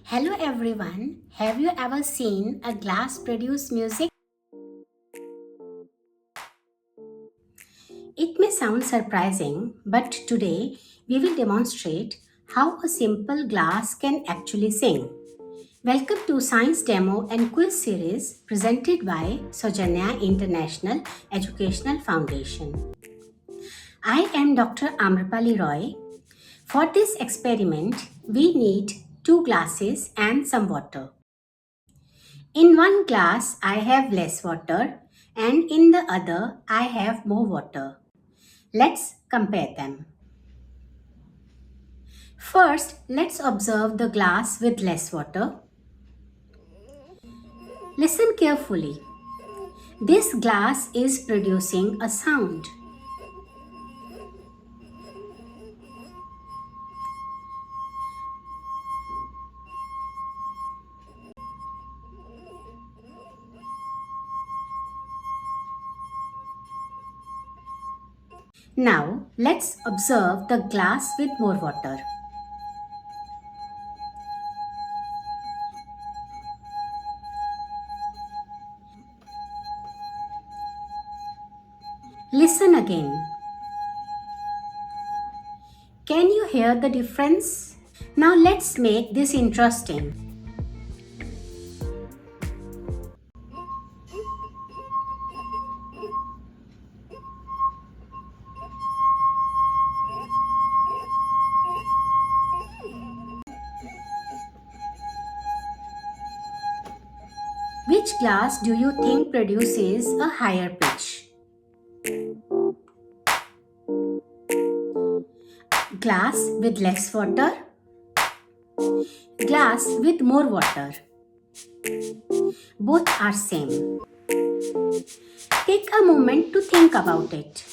Hello everyone, have you ever seen a glass produce music? It may sound surprising, but today we will demonstrate how a simple glass can actually sing. Welcome to Science Demo and Quiz Series presented by Saujanaya International Educational Foundation. I am Dr. Aamarpali Roy. For this experiment, we need 2 glasses and some water. In one glass, I have less water and in the other, I have more water. Let's compare them. First, let's observe the glass with less water. Listen carefully. This glass is producing a sound. Now, let's observe the glass with more water. Listen again. Can you hear the difference? Now let's make this interesting. Which glass do you think produces a higher pitch? Glass with less water? Glass with more water? Both are same. Take a moment to think about it.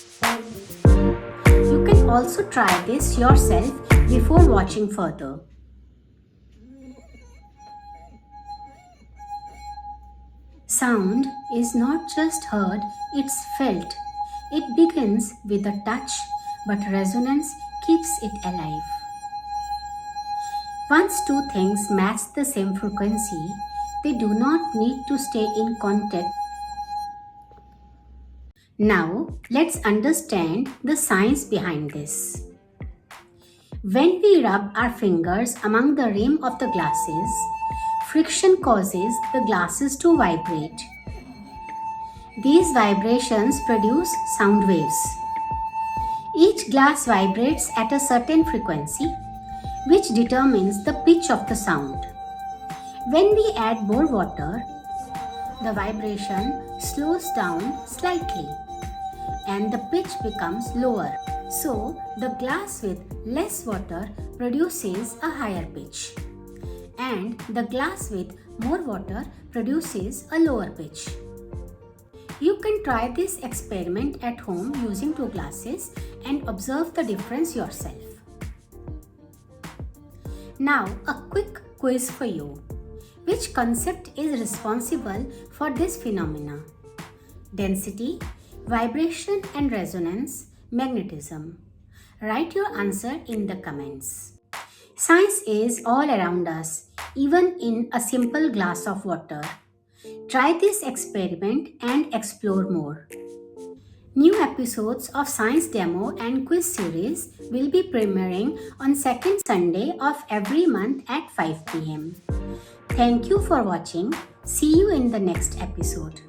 You can also try this yourself before watching further. Sound is not just heard, it's felt. It begins with a touch, but resonance keeps it alive. Once two things match the same frequency, they do not need to stay in contact. Now, let's understand the science behind this. When we rub our fingers among the rim of the glasses, friction causes the glasses to vibrate. These vibrations produce sound waves. Each glass vibrates at a certain frequency, which determines the pitch of the sound. When we add more water, the vibration slows down slightly and the pitch becomes lower. So, the glass with less water produces a higher pitch, and the glass with more water produces a lower pitch. You can try this experiment at home using 2 glasses and observe the difference yourself. Now, a quick quiz for you. Which concept is responsible for this phenomena? Density, vibration and resonance, magnetism. Write your answer in the comments. Science is all around us, even in a simple glass of water. Try this experiment and explore more. New episodes of Science Demo and Quiz Series will be premiering on second Sunday of every month at 5 p.m. Thank you for watching. See you in the next episode.